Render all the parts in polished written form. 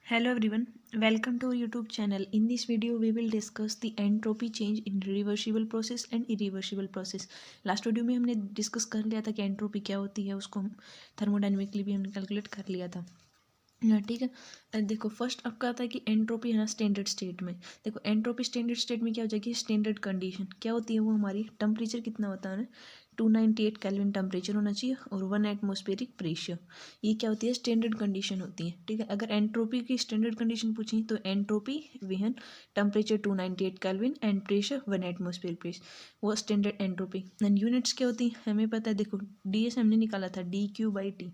Hello everyone, welcome to our YouTube channel. In this video, we will discuss the entropy change in reversible process and irreversible process. Last video में हमने discuss कर लिया था कि entropy क्या होती है, उसको हम थर्मोडायनेमिकली भी हमने कैलकुलेट कर लिया था। ठीक है। देखो फर्स्ट आपका आता है कि एंट्रोपी है ना स्टैंडर्ड स्टेट में। देखो एंट्रोपी स्टैंडर्ड स्टेट में क्या हो जाएगी, स्टैंडर्ड कंडीशन क्या होती है वो हमारी टेम्परेचर कितना होता है ना 298 केल्विन टेम्परेचर होना चाहिए और 1 एटमॉस्फेरिक प्रेशर। ये क्या होती है, स्टैंडर्ड कंडीशन होती है। ठीक है, अगर एंट्रोपी की स्टैंडर्ड कंडीशन पूछी तो entropy when temperature 298 kelvin and pressure 1 atmospheric pressure, वो स्टैंडर्ड एंट्रोपी। एंड यूनिट्स क्या होती है हमें पता है। देखो डी हमने निकाला था DQ/T।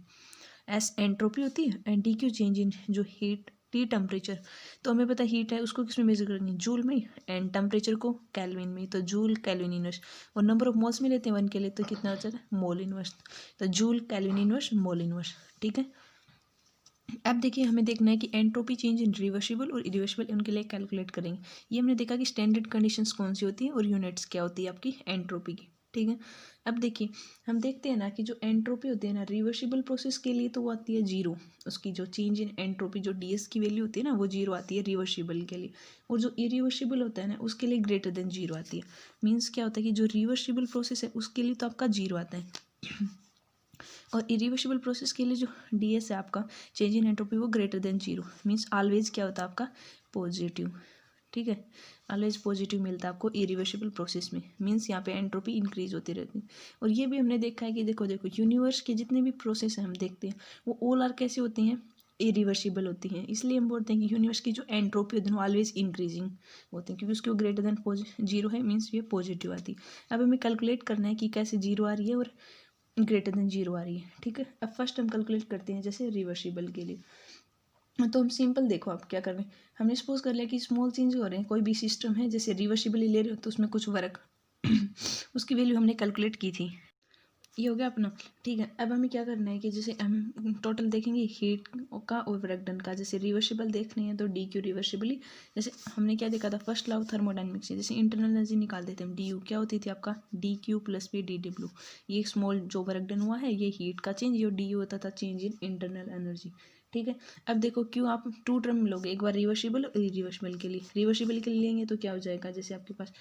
एस एंट्रोपी होती है एंड DQ चेंज इन जो हीट टी टेम्परेचर। तो हमें पता है हीट है उसको किस में मेजर करेंगे, जूल में, एंड टेम्परेचर को केल्विन में, तो जूल केल्विन इनवर्स। और नंबर ऑफ मोल्स में लेते हैं 1 के लिए तो कितना हो जाता है, मोल इनवर्स। तो joule kelvin inverse mole inverse. ठीक है, अब देखिए हमें देखना है कि एंट्रोपी चेंज इन रिवर्सिबल और इरिवर्सिबल उनके लिए कैलकुलेट करेंगे। ये हमने देखा कि स्टैंडर्ड कंडीशंस कौन सी होती है और यूनिट्स क्या होती है आपकी एंट्रोपी की। ठीक है, अब देखिए हम देखते हैं ना कि जो एंट्रोपी होती है ना रिवर्सिबल प्रोसेस के लिए तो वो आती है जीरो। उसकी जो चेंज इन एंट्रोपी जो DS की वैल्यू होती है ना वो जीरो आती है रिवर्सिबल के लिए। और जो इरिवर्सिबल होता है ना उसके लिए ग्रेटर देन जीरो आती है। मीन्स क्या होता है कि जो रिवर्सिबल प्रोसेस है उसके लिए तो आपका जीरो आता है और इरिवर्सिबल प्रोसेस के लिए जो DS है आपका चेंज इन एंट्रोपी वो greater than zero. Means always क्या होता है आपका पॉजिटिव। ठीक है, ऑलवेज पॉजिटिव मिलता है आपको इरिवर्सिबल प्रोसेस में। मीन्स यहाँ पे एंट्रोपी इंक्रीज होती रहती है। और ये भी हमने देखा है कि देखो देखो यूनिवर्स के जितने भी प्रोसेस हैं हम देखते हैं वो ऑल आर कैसे होती हैं, इरिवर्सिबल होती हैं। इसलिए हम बोलते हैं कि यूनिवर्स की जो एंट्रोपी होती है वो ऑलवेज इंक्रीजिंग होती है, क्योंकि उसकी वो ग्रेटर देन जीरो है। मीन्स ये पॉजिटिव आती है। अब हमें कैलकुलेट करना है कि कैसे जीरो आ रही है और ग्रेटर देन जीरो आ रही है। ठीक है, अब फर्स्ट हम कैलकुलेट करते हैं जैसे रिवर्सिबल के लिए। तो हम सिंपल देखो आप क्या कर रहे हैं, हमने सपोज कर लिया कि स्मॉल चेंज हो रहे हैं, कोई भी सिस्टम है जैसे रिवर्सिबली ले रहे हो तो उसमें कुछ वर्क उसकी वैल्यू हमने कैलकुलेट की थी, ये हो गया अपना। ठीक है, अब हमें क्या करना है कि जैसे हम टोटल देखेंगे हीट का और वर्क डन का। जैसे रिवर्सिबल देखने हैं तो DQ रिवर्सिबली, जैसे हमने क्या देखा था फर्स्ट लॉ ऑफ थर्मोडायनेमिक्स से, जैसे इंटरनल एनर्जी निकाल देते हैं DU क्या होती थी आपका DQ + P dW। ये स्मॉल जो वर्क डन हुआ है ये हीट का चेंज, और DU होता था चेंज इन इंटरनल एनर्जी। ठीक है, अब देखो क्यों आप टू टर्म लोगे, एक बार रिवर्सिबल और इरिवर्सिबल के लिए। रिवर्सिबल के लिए लेंगे तो क्या हो जाएगा, जैसे आपके पास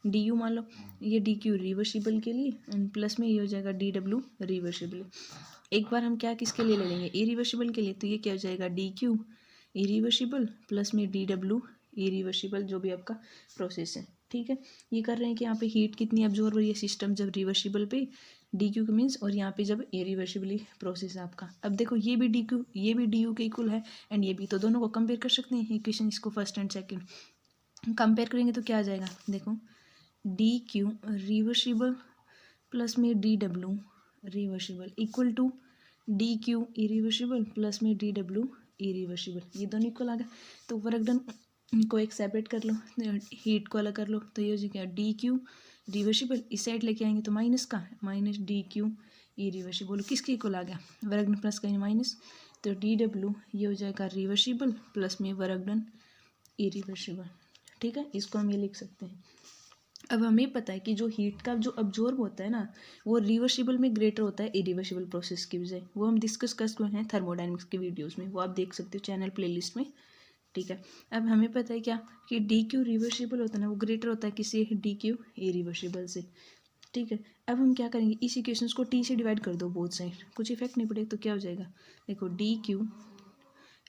DU मान लो, ये DQ रिवर्सिबल के लिए एंड प्लस में ये हो जाएगा DW रिवर्सिबल। एक बार हम क्या किसके लिए ले लेंगे, इरिवर्सिबल के लिए, तो ये क्या हो जाएगा DQ इरिवर्सिबल प्लस में DW इरिवर्सिबल, जो भी आपका प्रोसेस है। ठीक है, ये कर रहे हैं कि यहाँ पे हीट कितनी अब्जॉर्ब हो रही है सिस्टम जब रिवर्सिबल पे DQ के मीन्स, और यहाँ पे जब इरिवर्सिबली प्रोसेस है आपका। अब देखो ये भी DQ ये भी DU के इक्वल है एंड ये भी, तो दोनों को कंपेयर कर सकते हैं इक्वेशन, इसको फर्स्ट एंड सेकंड कंपेयर करेंगे तो क्या आ जाएगा, देखो DQ रिवर्सिबल प्लस में DW reversible equal to DQ irreversible plus में DW इरिवर्सिबल, ये दोनों इक्वल आ गया। तो वर्क डन को एक सेपरेट कर लो, हीट को अलग कर लो, तो ये हो जाएगा DQ रिवर्सिबल, इस साइड लेके आएंगे तो माइनस का माइनस DQ इरिवर्सिबल, किसके इक्वल आ गया, वर्क डन प्लस का माइनस, तो DW ये हो जाएगा रिवर्सिबल प्लस में वर्क डन इरिवर्सिबल। ठीक है, इसको हम ये लिख सकते हैं। अब हमें पता है कि जो हीट का जो अब्जॉर्ब होता है ना वो रिवर्सिबल में ग्रेटर होता है इरिवर्सिबल प्रोसेस की वजह, वो हम डिस्कस कर चुके हैं थर्मोडायनेमिक्स की वीडियोस में, वो आप देख सकते हो चैनल प्लेलिस्ट में। ठीक है, अब हमें पता है क्या कि DQ रिवर्सिबल होता है ना वो ग्रेटर होता है किसी DQ इरिवर्सिबल से। ठीक है, अब हम क्या करेंगे, इस इक्वेशंस को T से डिवाइड कर दो बोथ साइड, कुछ इफेक्ट नहीं पड़ेगा, तो क्या हो जाएगा, देखो DQ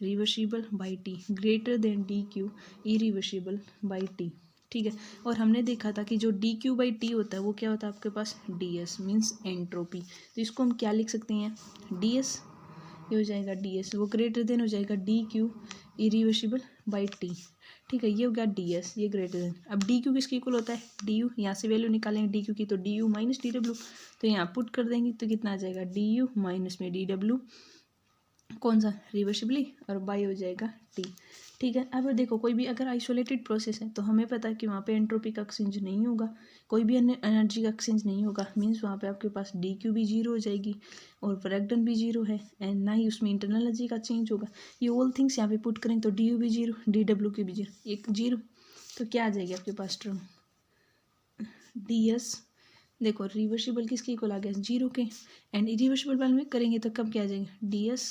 reversible by T greater than DQ irreversible by T। ठीक है, और हमने देखा था कि जो DQ/T होता है वो क्या होता है आपके पास DS मीन्स एंट्रोपी। तो इसको हम क्या लिख सकते हैं, DS ये हो जाएगा DS, वो ग्रेटर देन हो जाएगा DQ इरिवर्सिबल बाई T। ठीक है, ये हो गया DS, ये ग्रेटर देन। अब DQ किसके इक्वल होता है, DU, यहाँ से वैल्यू निकालेंगे DQ की तो DU माइनस DW, तो यहाँ पुट कर देंगे तो कितना आ जाएगा DU माइनस में DW, कौन सा रिवर्सिबली, और बाई हो जाएगा T। ठीक है, अब देखो कोई भी अगर आइसोलेटेड प्रोसेस है तो हमें पता है कि वहाँ पे एंट्रोपी का एक्सचेंज नहीं होगा, कोई भी अन्य एनर्जी का एक्सचेंज नहीं होगा। मीन्स वहाँ पे आपके पास DQ भी जीरो हो जाएगी और वर्क डन भी जीरो है एंड ना ही उसमें इंटरनल एनर्जी का चेंज होगा। ये ऑल थिंग्स यहाँ पे पुट करें तो DU भी जीरो DW की भी जीरो, एक जीरो, तो क्या आ जाएगी आपके पास टर्म DS। देखो रिवर्सिबल किसके इक्वल आ गया, जीरो के, एंड इरिवर्सिबल वाले में करेंगे तो कब क्या आ जाएगा DS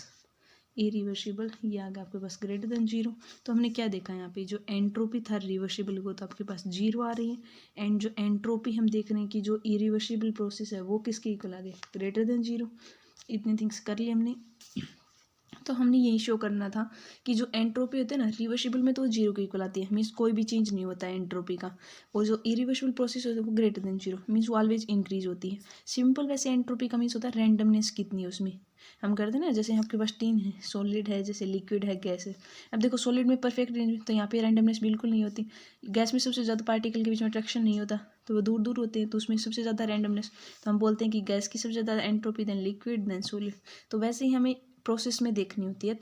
इरिवर्सिबल, ये आ गया आपके पास ग्रेटर देन जीरो। तो हमने क्या देखा यहाँ पे, जो एंट्रोपी था रिवर्सिबल को तो आपके पास जीरो आ रही है, एंड जो एंट्रोपी हम देख रहे हैं कि जो इरिवर्सिबल प्रोसेस है वो किसके इक्वल आ गई, ग्रेटर देन जीरो। इतने थिंग्स कर लिए हमने। तो हमने यही शो करना था कि जो एंट्रोपी होती है ना रिवर्सिबल में तो जीरो के इक्वल आती है, मीन्स कोई भी चेंज नहीं होता है एंट्रोपी का, और जो इरिवर्सिबल प्रोसेस होता है वो ग्रेटर देन जीरो, मीन्स वो ऑलवेज इंक्रीज होती है। सिंपल वैसे एंट्रोपी का मीन्स होता है रैंडमनेस कितनी है उसमें। हम करते हैं ना, जैसे आपके पास तीन है, सॉलिड है, जैसे लिक्विड है, गैस है। अब देखो सॉलिड में परफेक्ट रेंज में, तो यहाँ पे रैंडमनेस बिल्कुल नहीं होती। गैस में सबसे ज़्यादा पार्टिकल के बीच में अट्रैक्शन नहीं होता, तो वो दूर दूर होते हैं, तो उसमें सबसे ज़्यादा रैंडमनेस। तो हम बोलते हैं कि गैस की सबसे ज़्यादा entropy, then liquid, then solid. तो वैसे ही हमें प्रोसेस में देखनी होती है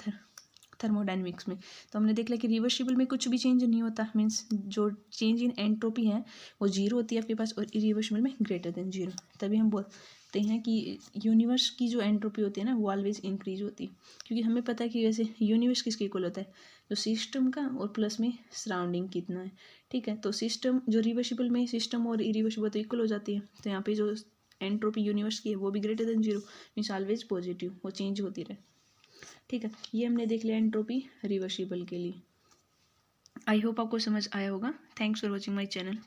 थर्मोडाइनमिक्स में। तो हमने देख लिया कि रिवर्सिबल में कुछ भी चेंज नहीं होता, मीन्स जो चेंज इन एंट्रोपी है वो जीरो होती है आपके पास, और इरिवर्सिबल में ग्रेटर देन जीरो। तभी हम बोलते हैं कि यूनिवर्स की जो एंट्रोपी होती है ना वो ऑलवेज इंक्रीज होती है, क्योंकि हमें पता है कि वैसे यूनिवर्स किसके इक्वल होता है, जो सिस्टम का और प्लस में सराउंडिंग कितना है। ठीक है, तो सिस्टम जो रिवर्सिबल में सिस्टम और इरिवर्सिबल तो इक्वल हो जाती है, तो यहाँ पे जो एंट्रोपी यूनिवर्स की है वो भी greater than zero, means always positive, वो चेंज होती रहे। ठीक है, ये हमने देख लिया एंट्रोपी रिवर्सिबल के लिए। आई होप आपको समझ आया होगा। Thanks for watching my channel.